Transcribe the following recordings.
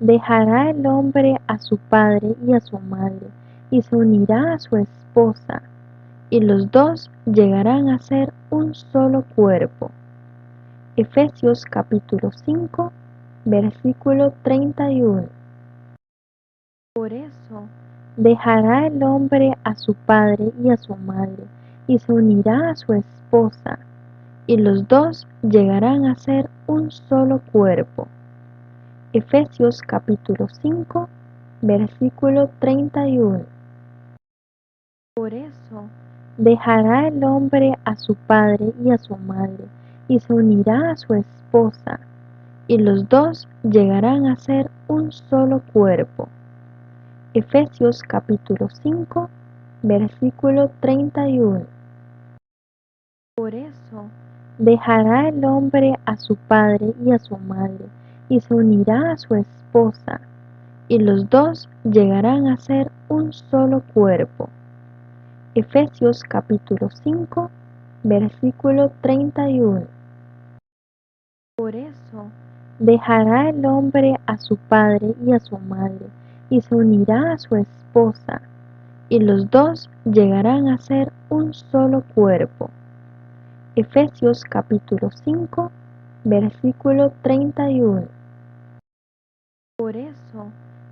Dejará el hombre a su padre y a su madre, y se unirá a su esposa, y los dos llegarán a ser un solo cuerpo. Efesios capítulo 5, versículo 31. Por eso, dejará el hombre a su padre y a su madre, y se unirá a su esposa, y los dos llegarán a ser un solo cuerpo. Efesios capítulo 5, versículo 31. Por eso, dejará el hombre a su padre y a su madre, y se unirá a su esposa, y los dos llegarán a ser un solo cuerpo. Efesios capítulo 5, versículo 31. Por eso, dejará el hombre a su padre y a su madre, y se unirá a su esposa, y los dos llegarán a ser un solo cuerpo. Efesios capítulo 5, versículo 31. Por eso, dejará el hombre a su padre y a su madre, y se unirá a su esposa, y los dos llegarán a ser un solo cuerpo. Efesios capítulo 5, versículo 31. Por eso,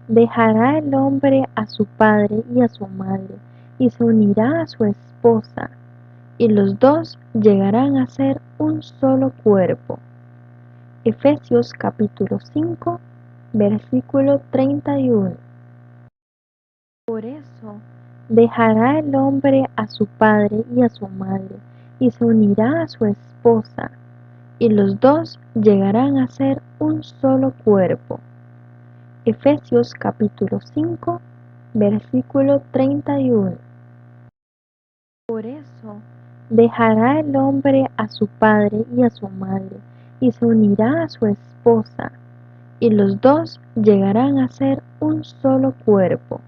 dejará el hombre a su padre y a su madre, y se unirá a su esposa, y los dos llegarán a ser un solo cuerpo. Efesios capítulo 5, versículo 31. Por eso, dejará el hombre a su padre y a su madre, y se unirá a su esposa, y los dos llegarán a ser un solo cuerpo. Efesios capítulo 5, versículo 31. Por eso, dejará el hombre a su padre y a su madre, y se unirá a su esposa, y los dos llegarán a ser un solo cuerpo.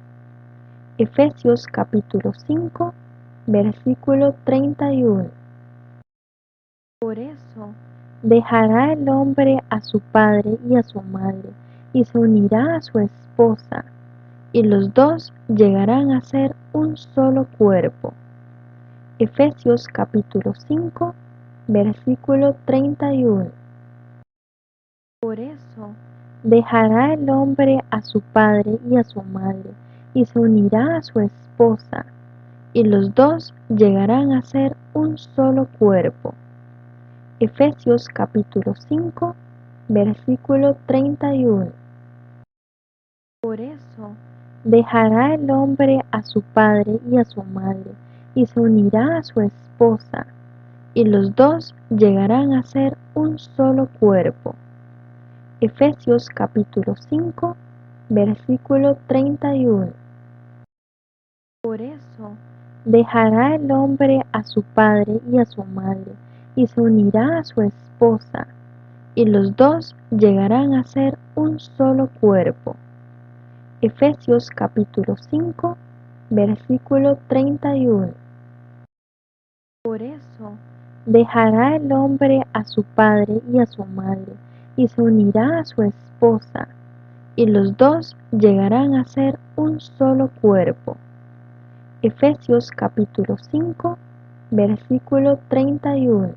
Efesios capítulo 5, versículo 31. Por eso, dejará el hombre a su padre y a su madre, y se unirá a su esposa, y los dos llegarán a ser un solo cuerpo. Efesios capítulo 5, versículo 31. Por eso, dejará el hombre a su padre y a su madre, y se unirá a su esposa, y los dos llegarán a ser un solo cuerpo. Efesios capítulo 5, versículo 31. Por eso, dejará el hombre a su padre y a su madre, y se unirá a su esposa, y los dos llegarán a ser un solo cuerpo. Efesios capítulo 5, versículo 31. Por eso, dejará el hombre a su padre y a su madre, y se unirá a su esposa, y los dos llegarán a ser un solo cuerpo. Efesios capítulo 5, versículo 31. Por eso, dejará el hombre a su padre y a su madre, y se unirá a su esposa, y los dos llegarán a ser un solo cuerpo. Efesios capítulo 5, versículo 31.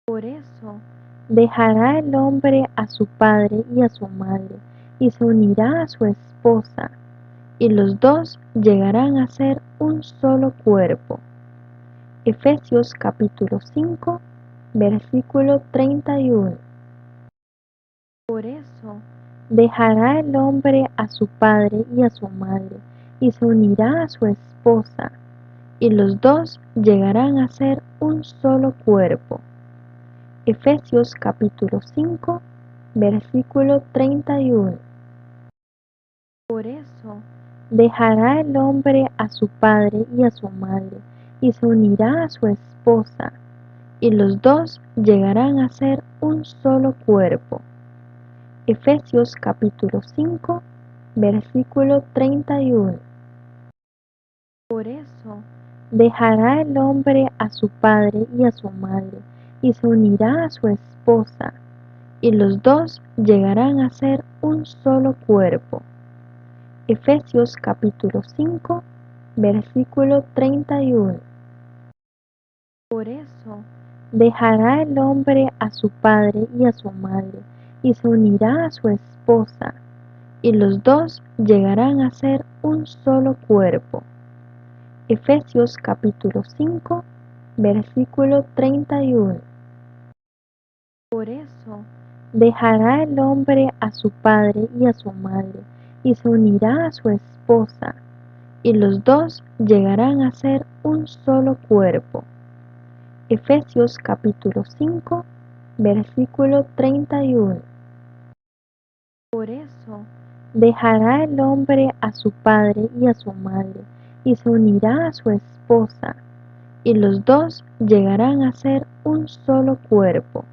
Por eso, dejará el hombre a su padre y a su madre, y se unirá a su esposa, y los dos llegarán a ser un solo cuerpo. Efesios capítulo 5, versículo 31. Por eso, dejará el hombre a su padre y a su madre, y se unirá a su esposa, y los dos llegarán a ser un solo cuerpo. Efesios capítulo 5, versículo 31. Por eso, dejará el hombre a su padre y a su madre, y se unirá a su esposa, y los dos llegarán a ser un solo cuerpo. Efesios capítulo 5, versículo 31. Por eso, dejará el hombre a su padre y a su madre, y se unirá a su esposa, y los dos llegarán a ser un solo cuerpo. Efesios capítulo 5, versículo 31. Por eso, dejará el hombre a su padre y a su madre, y se unirá a su esposa, y los dos llegarán a ser un solo cuerpo. Efesios capítulo 5, versículo 31. Por eso, dejará el hombre a su padre y a su madre, y se unirá a su esposa, y los dos llegarán a ser un solo cuerpo. Efesios capítulo 5, versículo 31. Por eso, dejará el hombre a su padre y a su madre, y se unirá a su esposa, y los dos llegarán a ser un solo cuerpo.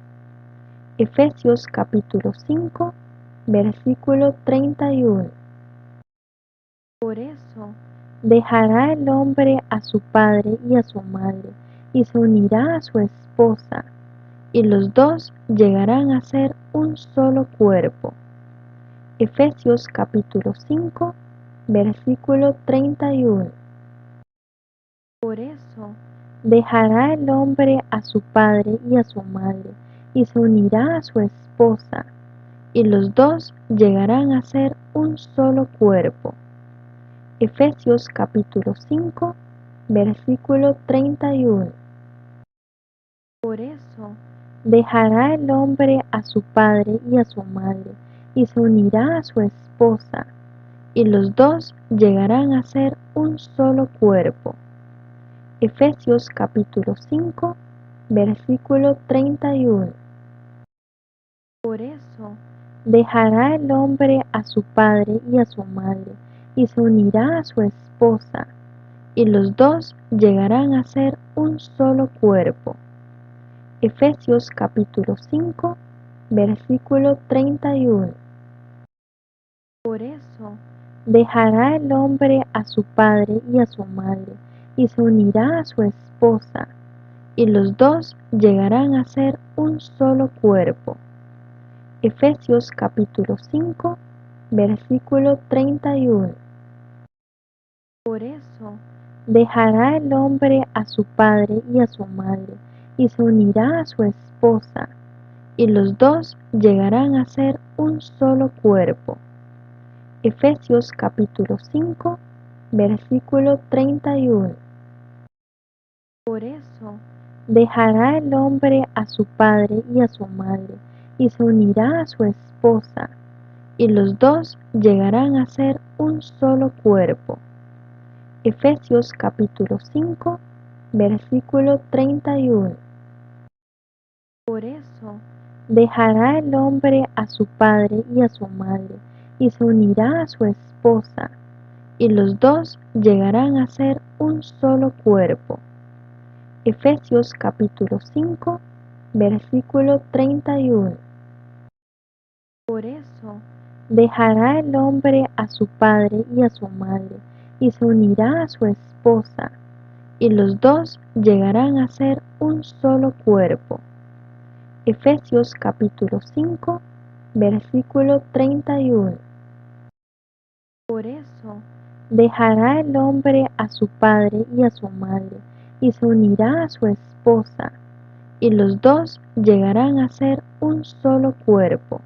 Efesios capítulo 5, versículo 31. Por eso, dejará el hombre a su padre y a su madre, y se unirá a su esposa, y los dos llegarán a ser un solo cuerpo. Efesios capítulo 5, versículo 31. Por eso, dejará el hombre a su padre y a su madre, y se unirá a su esposa, y los dos llegarán a ser un solo cuerpo. Efesios capítulo 5, versículo 31. Por eso, dejará el hombre a su padre y a su madre, y se unirá a su esposa, y los dos llegarán a ser un solo cuerpo. Efesios capítulo 5, versículo 31. Por eso, dejará el hombre a su padre y a su madre, y se unirá a su esposa, y los dos llegarán a ser un solo cuerpo. Efesios capítulo 5, versículo 31. Por eso, dejará el hombre a su padre y a su madre, y se unirá a su esposa, y los dos llegarán a ser un solo cuerpo. Efesios capítulo 5, versículo 31. Por eso, dejará el hombre a su padre y a su madre, y se unirá a su esposa, y los dos llegarán a ser un solo cuerpo. Efesios capítulo 5, versículo 31. Por eso, dejará el hombre a su padre y a su madre, y se unirá a su esposa, y los dos llegarán a ser un solo cuerpo. Efesios capítulo 5, versículo 31. Por eso, dejará el hombre a su padre y a su madre, y se unirá a su esposa, y los dos llegarán a ser un solo cuerpo. Efesios capítulo 5, versículo 31. Por eso, dejará el hombre a su padre y a su madre, y se unirá a su esposa, y los dos llegarán a ser un solo cuerpo. Efesios capítulo 5, versículo 31. Por eso, dejará el hombre a su padre y a su madre, y se unirá a su esposa, y los dos llegarán a ser un solo cuerpo.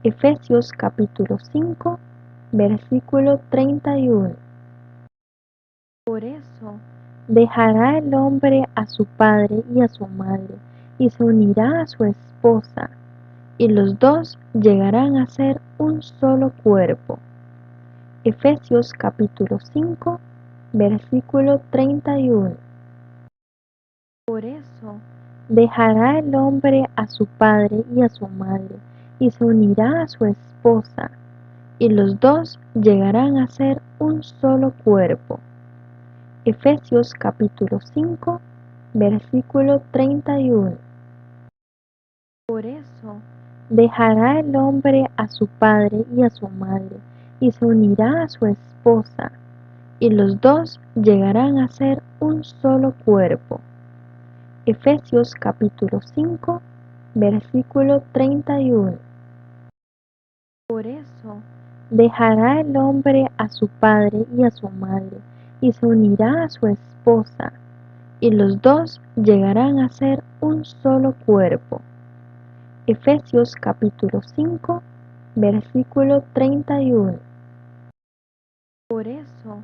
Efesios capítulo 5, versículo 31. Por eso, dejará el hombre a su padre y a su madre, y se unirá a su esposa, y los dos llegarán a ser un solo cuerpo. Efesios capítulo 5, versículo 31. Por eso, dejará el hombre a su padre y a su madre, y se unirá a su esposa, y los dos llegarán a ser un solo cuerpo. Efesios capítulo 5, versículo 31. Por eso, dejará el hombre a su padre y a su madre, y se unirá a su esposa, y los dos llegarán a ser un solo cuerpo. Efesios capítulo 5, versículo 31. Por eso dejará el hombre a su padre y a su madre, y se unirá a su esposa, y los dos llegarán a ser un solo cuerpo. Efesios capítulo 5, versículo 31. Por eso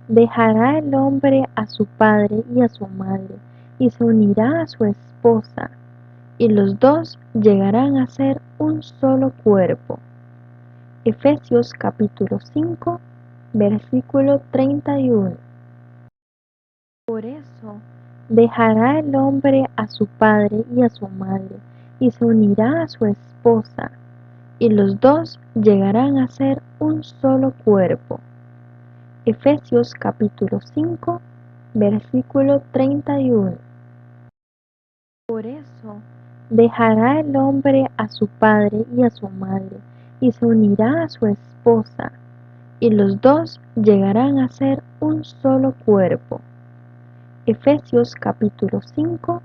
dejará el hombre a su padre y a su madre, y se unirá a su esposa, y los dos llegarán a ser un solo cuerpo. Efesios capítulo 5, versículo 31. Por eso dejará el hombre a su padre y a su madre, y se unirá a su esposa, y los dos llegarán a ser un solo cuerpo. Efesios capítulo 5, versículo 31. Por eso dejará el hombre a su padre y a su madre, y se unirá a su esposa, y los dos llegarán a ser un solo cuerpo. Efesios capítulo 5,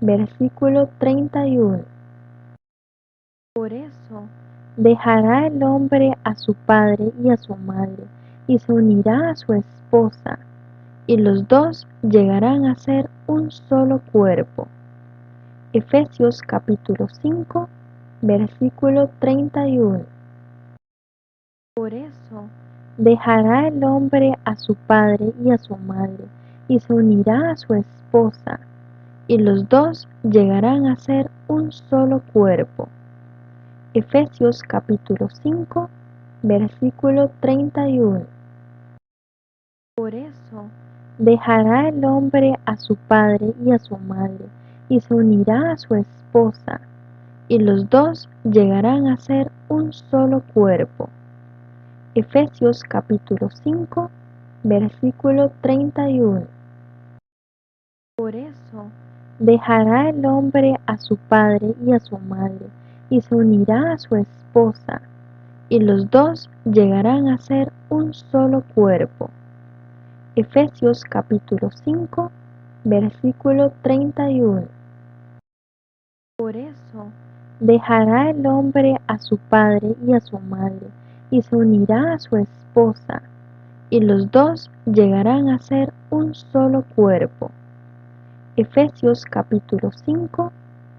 versículo 31. Por eso dejará el hombre a su padre y a su madre, y se unirá a su esposa, y los dos llegarán a ser un solo cuerpo. Efesios capítulo 5, versículo 31. Por eso dejará el hombre a su padre y a su madre, y se unirá a su esposa, y los dos llegarán a ser un solo cuerpo. Efesios capítulo 5, versículo 31. Por eso dejará el hombre a su padre y a su madre, y se unirá a su esposa, y los dos llegarán a ser un solo cuerpo. Efesios capítulo 5, versículo 31. Por eso dejará el hombre a su padre y a su madre, y se unirá a su esposa, y los dos llegarán a ser un solo cuerpo. Efesios capítulo 5, versículo 31. Por eso dejará el hombre a su padre y a su madre, y se unirá a su esposa, y los dos llegarán a ser un solo cuerpo. Efesios capítulo 5,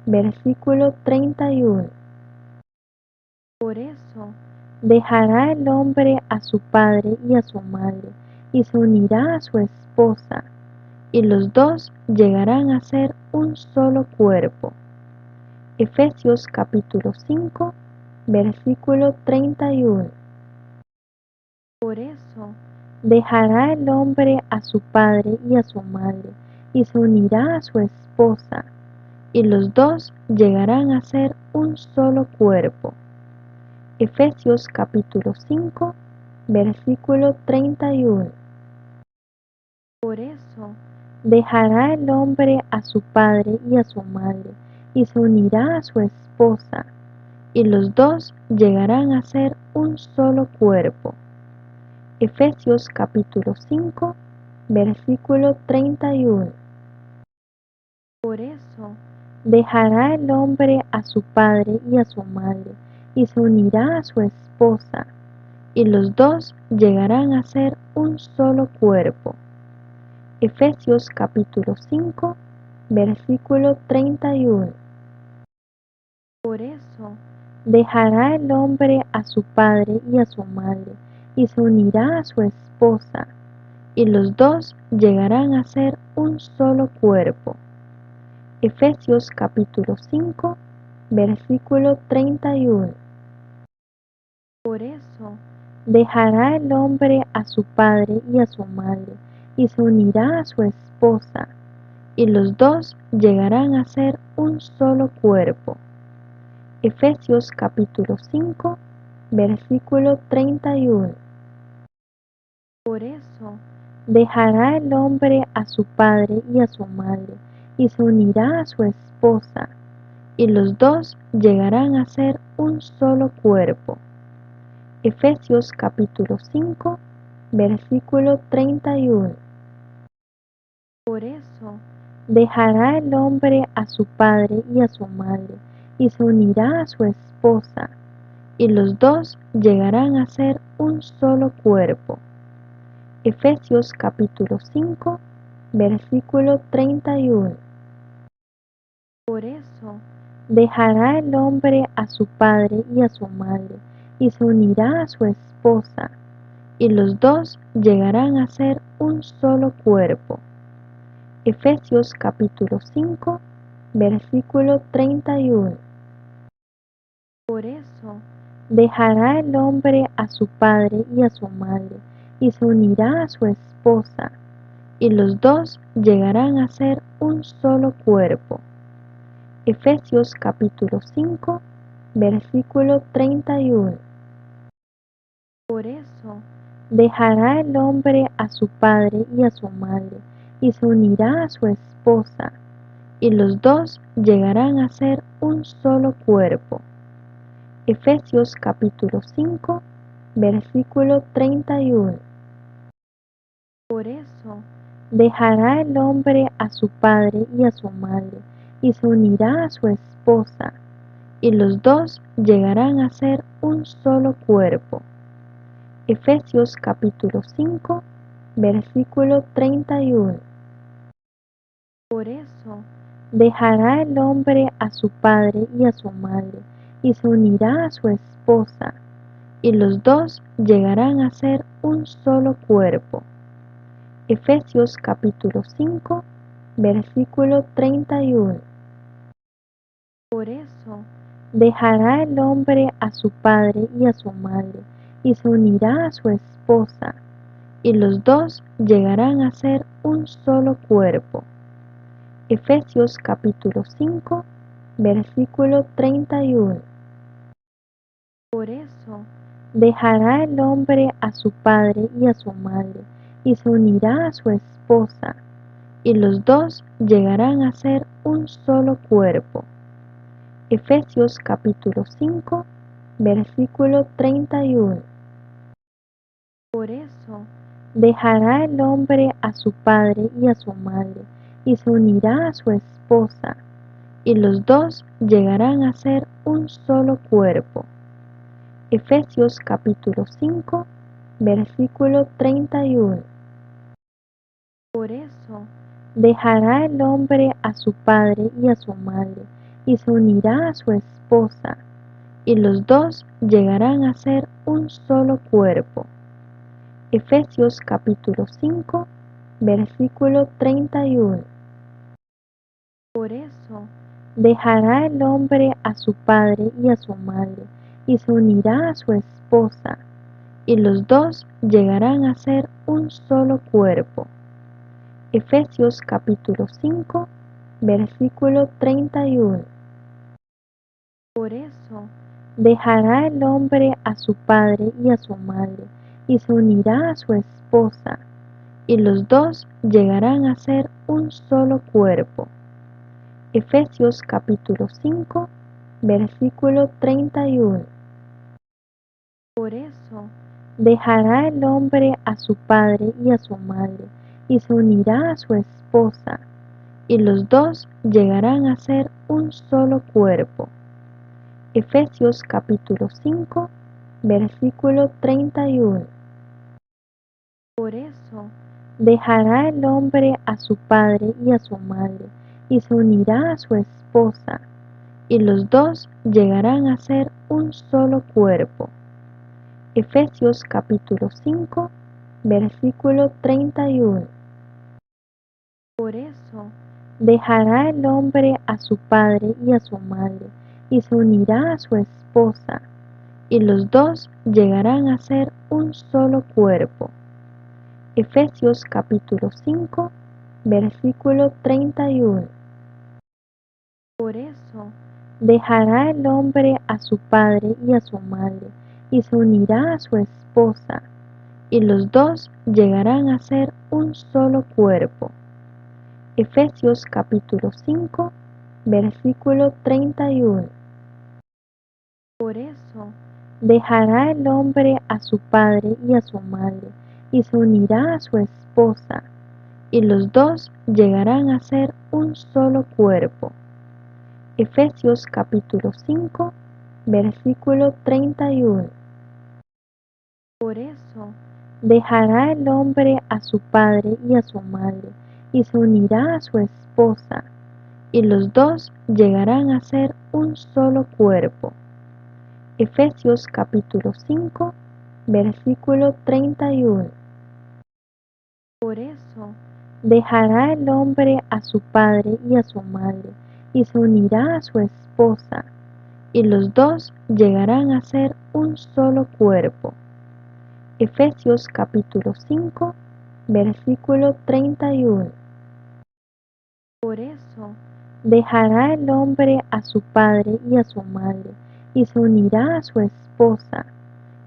versículo 31. Por eso dejará el hombre a su padre y a su madre, y se unirá a su esposa, y los dos llegarán a ser un solo cuerpo. Efesios capítulo 5, versículo 31. Por eso dejará el hombre a su padre y a su madre, y se unirá a su esposa, y los dos llegarán a ser un solo cuerpo. Efesios capítulo 5, versículo 31. Por eso dejará el hombre a su padre y a su madre, y se unirá a su esposa, y los dos llegarán a ser un solo cuerpo. Efesios capítulo 5, versículo 31. Por eso dejará el hombre a su padre y a su madre, y se unirá a su esposa, y los dos llegarán a ser un solo cuerpo. Efesios capítulo 5, versículo 31. Por eso dejará el hombre a su padre y a su madre, y se unirá a su esposa, y los dos llegarán a ser un solo cuerpo. Efesios capítulo 5, versículo 31. Por eso dejará el hombre a su padre y a su madre, y se unirá a su esposa, y los dos llegarán a ser un solo cuerpo. Efesios capítulo 5, versículo 31. Por eso dejará el hombre a su padre y a su madre, y se unirá a su esposa, y los dos llegarán a ser un solo cuerpo. Efesios capítulo 5, versículo 31. Por eso dejará el hombre a su padre y a su madre, y se unirá a su esposa, y los dos llegarán a ser un solo cuerpo. Efesios capítulo 5, versículo 31. Por eso, dejará el hombre a su padre y a su madre, y se unirá a su esposa, y los dos llegarán a ser un solo cuerpo. Efesios capítulo 5, versículo 31. Por eso, dejará el hombre a su padre y a su madre, y se unirá a su esposa, y los dos llegarán a ser un solo cuerpo. Efesios capítulo 5, versículo 31. Por eso, dejará el hombre a su padre y a su madre, y se unirá a su esposa, y los dos llegarán a ser un solo cuerpo. Efesios capítulo 5, versículo 31. Por eso, dejará el hombre a su padre y a su madre, y se unirá a su esposa, y los dos llegarán a ser un solo cuerpo. Efesios capítulo 5, versículo 31. Por eso, dejará el hombre a su padre y a su madre, y se unirá a su esposa, y los dos llegarán a ser un solo cuerpo. Efesios capítulo 5, versículo 31. Por eso, dejará el hombre a su padre y a su madre, y se unirá a su esposa, y los dos llegarán a ser un solo cuerpo. Efesios capítulo 5, versículo 31. Por eso, dejará el hombre a su padre y a su madre, y se unirá a su esposa, y los dos llegarán a ser un solo cuerpo. Efesios capítulo 5, versículo 31. Por eso, dejará el hombre a su padre y a su madre, y se unirá a su esposa, y los dos llegarán a ser un solo cuerpo. Efesios capítulo 5, versículo 31. Por eso, dejará el hombre a su padre y a su madre, y se unirá a su esposa, y los dos llegarán a ser un solo cuerpo. Efesios capítulo 5, versículo 31. Por eso, dejará el hombre a su padre y a su madre, y se unirá a su esposa, y los dos llegarán a ser un solo cuerpo. Efesios capítulo 5, versículo 31. Por eso, dejará el hombre a su padre y a su madre, y se unirá a su esposa, y los dos llegarán a ser un solo cuerpo. Efesios capítulo 5, versículo 31. Por eso, dejará el hombre a su padre y a su madre, y se unirá a su esposa, y los dos llegarán a ser un solo cuerpo. Efesios capítulo 5, versículo 31. Por eso, dejará el hombre a su padre y a su madre, y se unirá a su esposa, y los dos llegarán a ser un solo cuerpo. Efesios capítulo 5, versículo 31. Por eso, dejará el hombre a su padre y a su madre, y se unirá a su esposa, y los dos llegarán a ser un solo cuerpo. Efesios capítulo 5, versículo 31. Por eso, dejará el hombre a su padre y a su madre, y se unirá a su esposa, y los dos llegarán a ser un solo cuerpo. Efesios capítulo 5, versículo 31. Por eso, dejará el hombre a su padre y a su madre, y se unirá a su esposa, y los dos llegarán a ser un solo cuerpo. Efesios capítulo 5, Versículo 31. Por eso dejará el hombre a su padre y a su madre, y se unirá a su esposa, y los dos llegarán a ser un solo cuerpo. Efesios capítulo 5, versículo 31. Por eso dejará el hombre a su padre y a su madre, y se unirá a su esposa, y los dos llegarán a ser un solo cuerpo. Efesios capítulo 5, versículo 31. Por eso dejará el hombre a su padre y a su madre, y se unirá a su esposa,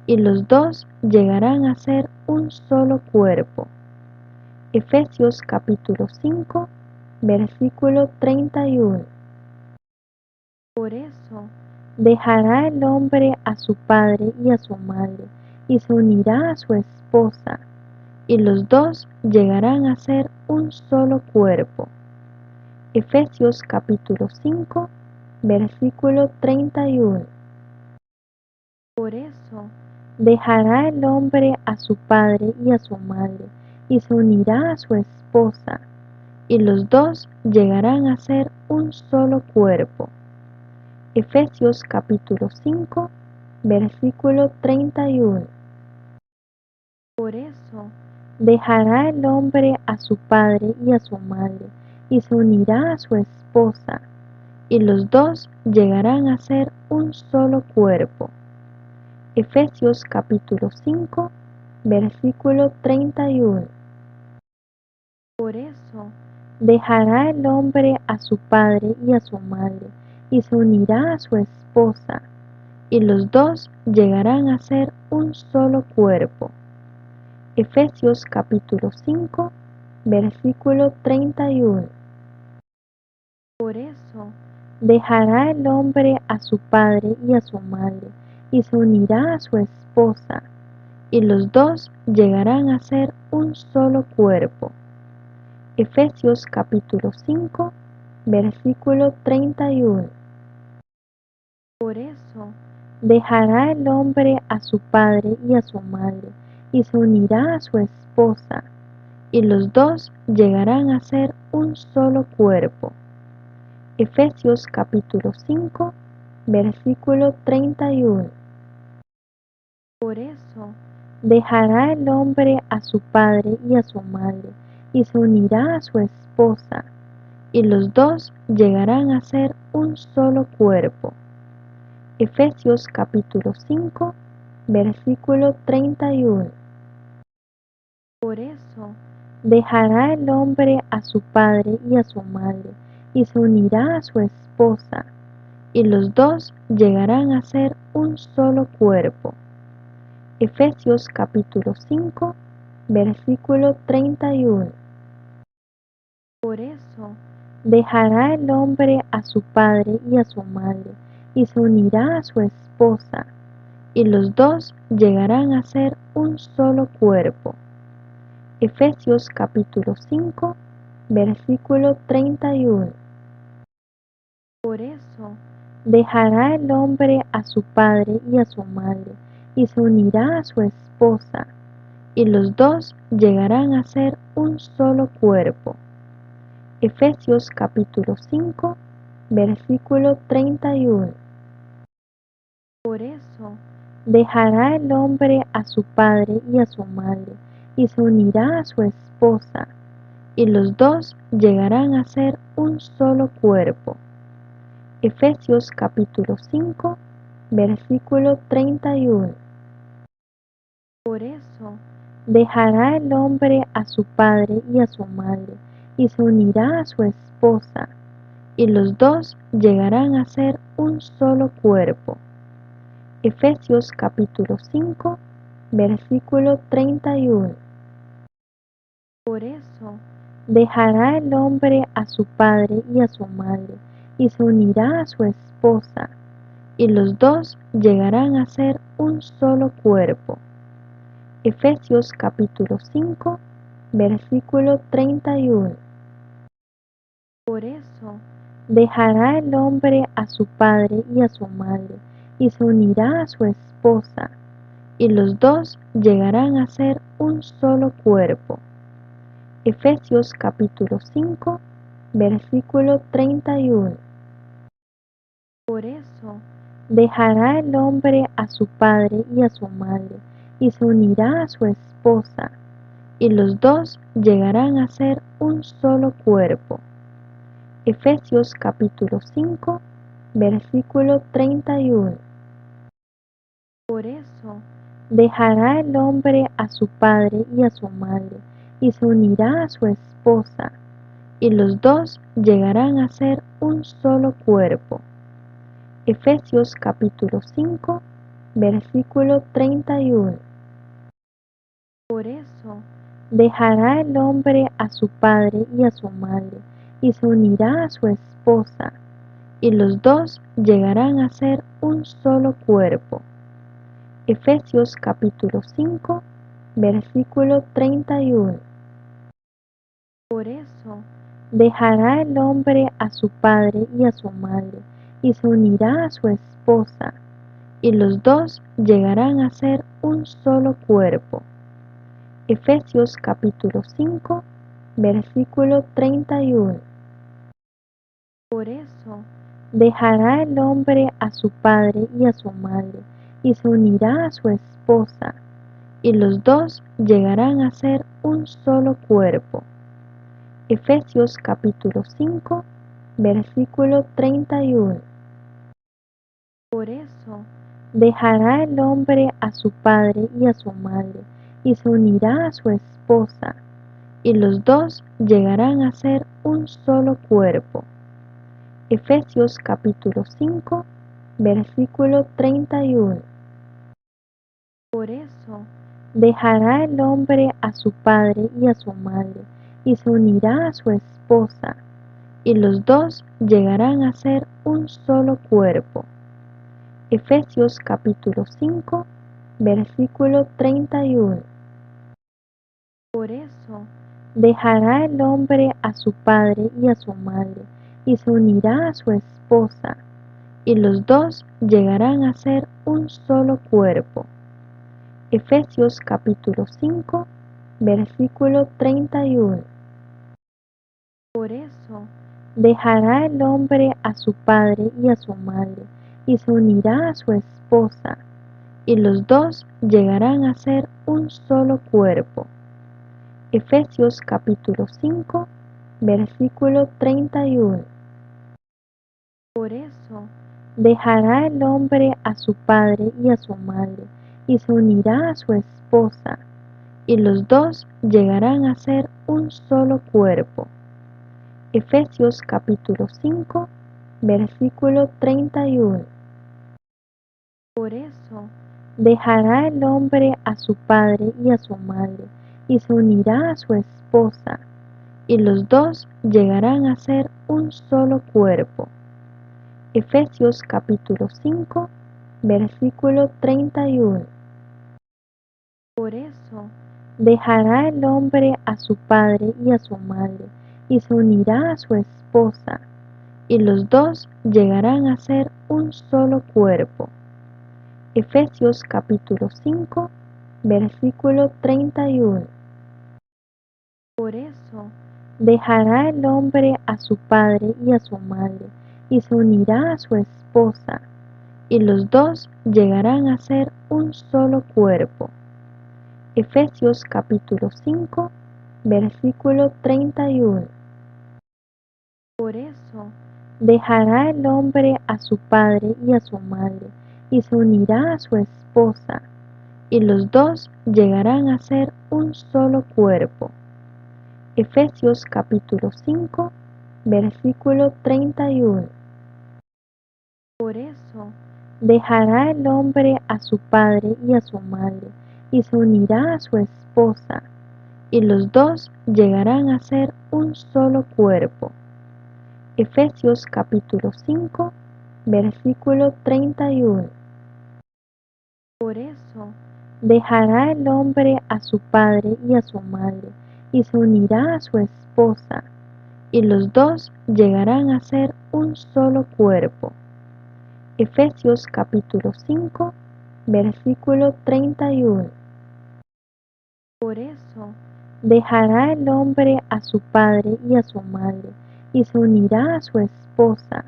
y los dos llegarán a ser un solo cuerpo. Efesios capítulo 5, versículo 31. Por eso dejará el hombre a su padre y a su madre, y se unirá a su esposa, y los dos llegarán a ser un solo cuerpo. Efesios capítulo 5, versículo 31. Por eso dejará el hombre a su padre y a su madre, y se unirá a su esposa, y los dos llegarán a ser un solo cuerpo. Efesios capítulo 5, versículo 31. Por eso dejará el hombre a su padre y a su madre, y se unirá a su esposa, y los dos llegarán a ser un solo cuerpo. Efesios capítulo 5, versículo 31. Por eso dejará el hombre a su padre y a su madre, y se unirá a su esposa, y los dos llegarán a ser un solo cuerpo. Efesios capítulo 5, versículo 31. Por eso dejará el hombre a su padre y a su madre, y se unirá a su esposa, y los dos llegarán a ser un solo cuerpo. Efesios capítulo 5, versículo 31. Por eso dejará el hombre a su padre y a su madre, y se unirá a su esposa, y los dos llegarán a ser un solo cuerpo. Efesios capítulo 5, versículo 31. Por eso dejará el hombre a su padre y a su madre, y se unirá a su esposa, y los dos llegarán a ser un solo cuerpo. Efesios capítulo 5, versículo 31. Por eso dejará el hombre a su padre y a su madre, y se unirá a su esposa, y los dos llegarán a ser un solo cuerpo. Efesios capítulo 5, versículo 31. Por eso dejará el hombre a su padre y a su madre, y se unirá a su esposa, y los dos llegarán a ser un solo cuerpo. Efesios capítulo 5, versículo 31. Por eso dejará el hombre a su padre y a su madre, y se unirá a su esposa, y los dos llegarán a ser un solo cuerpo. Efesios capítulo 5, versículo 31. Por eso dejará el hombre a su padre y a su madre, y se unirá a su esposa, y los dos llegarán a ser un solo cuerpo. Efesios capítulo 5, versículo 31. Por eso dejará el hombre a su padre y a su madre, y se unirá a su esposa, y los dos llegarán a ser un solo cuerpo. Efesios capítulo 5, versículo 31. Por eso dejará el hombre a su padre y a su madre, y se unirá a su esposa, y los dos llegarán a ser un solo cuerpo. Efesios capítulo 5, versículo 31. Por eso dejará el hombre a su padre y a su madre, y se unirá a su esposa, y los dos llegarán a ser un solo cuerpo. Efesios capítulo 5, versículo 31. Por eso, dejará el hombre a su padre y a su madre, y se unirá a su esposa, y los dos llegarán a ser un solo cuerpo. Efesios capítulo 5, versículo 31. Por eso, dejará el hombre a su padre y a su madre, y se unirá a su esposa, y los dos llegarán a ser un solo cuerpo. Efesios capítulo 5, versículo 31. Por eso, dejará el hombre a su padre y a su madre, y se unirá a su esposa, y los dos llegarán a ser un solo cuerpo. Efesios capítulo 5, versículo 31. Por eso, dejará el hombre a su padre y a su madre, y se unirá a su esposa, y los dos llegarán a ser un solo cuerpo. Efesios capítulo 5, versículo 31. Por eso, dejará el hombre a su padre y a su madre, y se unirá a su esposa, y los dos llegarán a ser un solo cuerpo. Efesios capítulo 5, versículo 31. Por eso, dejará el hombre a su padre y a su madre, y se unirá a su esposa, y los dos llegarán a ser un solo cuerpo. Efesios capítulo 5, versículo 31. Por eso, dejará el hombre a su padre y a su madre, y se unirá a su esposa, y los dos llegarán a ser un solo cuerpo. Efesios capítulo 5, versículo 31. Por eso, dejará el hombre a su padre y a su madre, y se unirá a su esposa, y los dos llegarán a ser un solo cuerpo. Efesios capítulo 5, versículo 31. Por eso, dejará el hombre a su padre y a su madre, y se unirá a su esposa, y los dos llegarán a ser un solo cuerpo. Efesios capítulo 5, versículo 31. Por eso, dejará el hombre a su padre y a su madre, y se unirá a su esposa, y los dos llegarán a ser un solo cuerpo. Efesios capítulo 5, versículo 31. Por eso, dejará el hombre a su padre y a su madre, y se unirá a su esposa, y los dos llegarán a ser un solo cuerpo. Efesios capítulo 5, versículo 31. Por eso, dejará el hombre a su padre y a su madre, y se unirá a su esposa, y los dos llegarán a ser un solo cuerpo. Efesios capítulo 5, versículo 31. Por eso, dejará el hombre a su padre y a su madre, y se unirá a su esposa, y los dos llegarán a ser un solo cuerpo. Efesios capítulo 5, versículo 31. Por eso, dejará el hombre a su padre y a su madre, y se unirá a su esposa, y los dos llegarán a ser un solo cuerpo. Efesios capítulo 5, versículo 31. Por eso, dejará el hombre a su padre y a su madre, y se unirá a su esposa, y los dos llegarán a ser un solo cuerpo. Efesios capítulo 5, versículo 31. Por eso, dejará el hombre a su padre y a su madre, y se unirá a su esposa, y los dos llegarán a ser un solo cuerpo. Efesios capítulo 5, versículo 31. Por eso dejará el hombre a su padre y a su madre, y se unirá a su esposa,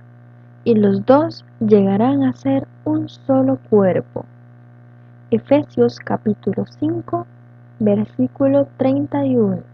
y los dos llegarán a ser un solo cuerpo. Efesios capítulo 5, versículo 31.